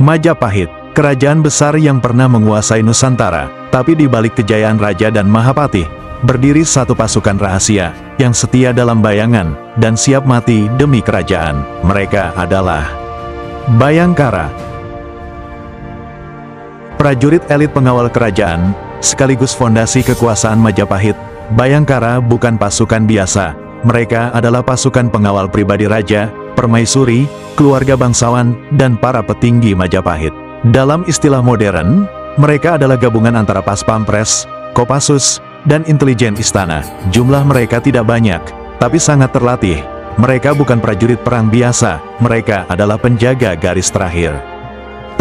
Majapahit, kerajaan besar yang pernah menguasai Nusantara, tapi di balik kejayaan raja dan Mahapatih, berdiri satu pasukan rahasia, yang setia dalam bayangan, dan siap mati demi kerajaan. Mereka adalah Bhayangkara. Prajurit elit pengawal kerajaan, sekaligus fondasi kekuasaan Majapahit, Bhayangkara bukan pasukan biasa. Mereka adalah pasukan pengawal pribadi raja, permaisuri, keluarga bangsawan, dan para petinggi Majapahit. Dalam istilah modern, mereka adalah gabungan antara Pas Pampres, Kopassus, dan intelijen istana. Jumlah mereka tidak banyak, tapi sangat terlatih. Mereka bukan prajurit perang biasa, mereka adalah penjaga garis terakhir.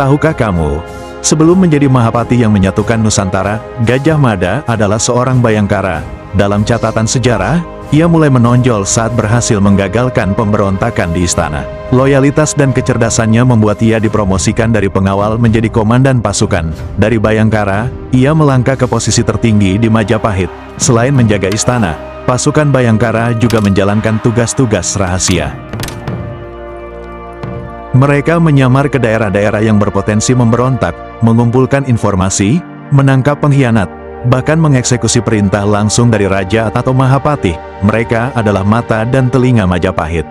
Tahukah kamu, sebelum menjadi Mahapatih yang menyatukan Nusantara, Gajah Mada adalah seorang Bhayangkara. Dalam catatan sejarah, ia mulai menonjol saat berhasil menggagalkan pemberontakan di istana. Loyalitas dan kecerdasannya membuat ia dipromosikan dari pengawal menjadi komandan pasukan. Dari Bhayangkara, ia melangkah ke posisi tertinggi di Majapahit. Selain menjaga istana, pasukan Bhayangkara juga menjalankan tugas-tugas rahasia. Mereka menyamar ke daerah-daerah yang berpotensi memberontak, mengumpulkan informasi, menangkap pengkhianat, bahkan mengeksekusi perintah langsung dari raja atau Mahapatih. Mereka adalah mata dan telinga Majapahit.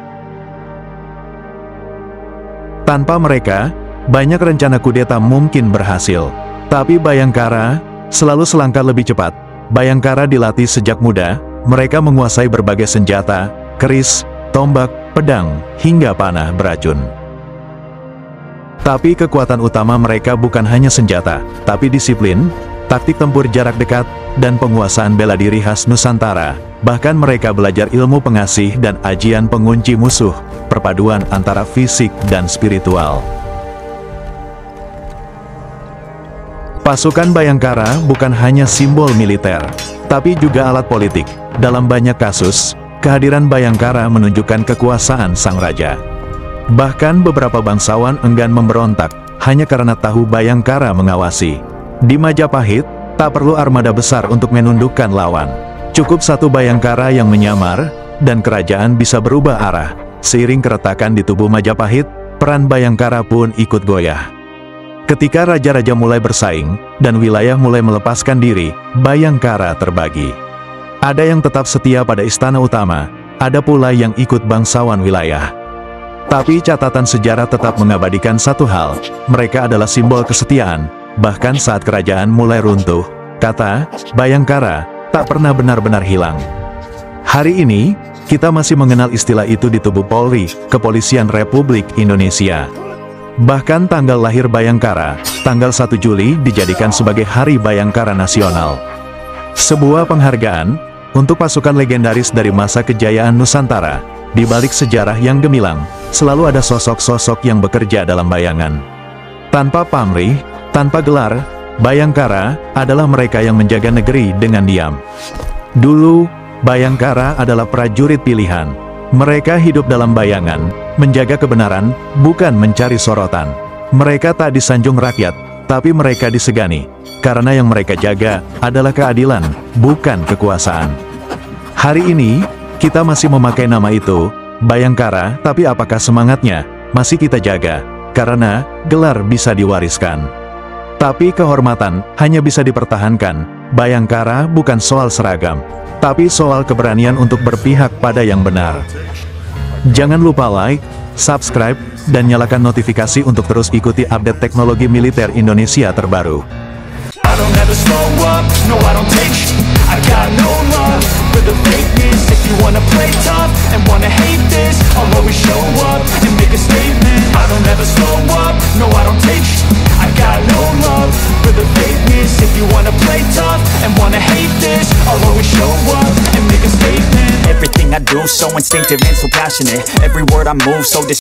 Tanpa mereka, banyak rencana kudeta mungkin berhasil. Tapi Bhayangkara selalu selangkah lebih cepat. Bhayangkara dilatih sejak muda, mereka menguasai berbagai senjata, keris, tombak, pedang, hingga panah beracun. Tapi kekuatan utama mereka bukan hanya senjata, tapi disiplin, taktik tempur jarak dekat, dan penguasaan bela diri khas Nusantara. Bahkan mereka belajar ilmu pengasih dan ajian pengunci musuh, perpaduan antara fisik dan spiritual. Pasukan Bhayangkara bukan hanya simbol militer, tapi juga alat politik. Dalam banyak kasus, kehadiran Bhayangkara menunjukkan kekuasaan sang raja. Bahkan beberapa bangsawan enggan memberontak, hanya karena tahu Bhayangkara mengawasi. Di Majapahit, tak perlu armada besar untuk menundukkan lawan. Cukup satu Bhayangkara yang menyamar, dan kerajaan bisa berubah arah. Seiring keretakan di tubuh Majapahit, peran Bhayangkara pun ikut goyah. Ketika raja-raja mulai bersaing, dan wilayah mulai melepaskan diri, Bhayangkara terbagi. Ada yang tetap setia pada istana utama, ada pula yang ikut bangsawan wilayah. Tapi catatan sejarah tetap mengabadikan satu hal, mereka adalah simbol kesetiaan. Bahkan saat kerajaan mulai runtuh, kata Bhayangkara tak pernah benar-benar hilang. Hari ini, kita masih mengenal istilah itu di tubuh Polri, Kepolisian Republik Indonesia. Bahkan tanggal lahir Bhayangkara, tanggal 1 Juli dijadikan sebagai Hari Bhayangkara Nasional. Sebuah penghargaan untuk pasukan legendaris dari masa kejayaan Nusantara. Di balik sejarah yang gemilang, selalu ada sosok-sosok yang bekerja dalam bayangan. Tanpa pamrih, tanpa gelar, Bhayangkara adalah mereka yang menjaga negeri dengan diam. Dulu, Bhayangkara adalah prajurit pilihan. Mereka hidup dalam bayangan, menjaga kebenaran, bukan mencari sorotan. Mereka tak disanjung rakyat, tapi mereka disegani. Karena yang mereka jaga adalah keadilan, bukan kekuasaan. Hari ini, kita masih memakai nama itu, Bhayangkara, tapi apakah semangatnya masih kita jaga? Karena gelar bisa diwariskan, tapi kehormatan hanya bisa dipertahankan. Bhayangkara bukan soal seragam, tapi soal keberanian untuk berpihak pada yang benar. Jangan lupa like, subscribe, dan nyalakan notifikasi untuk terus ikuti update teknologi militer Indonesia terbaru. Everything I do so instinctive and so passionate. Every word I move so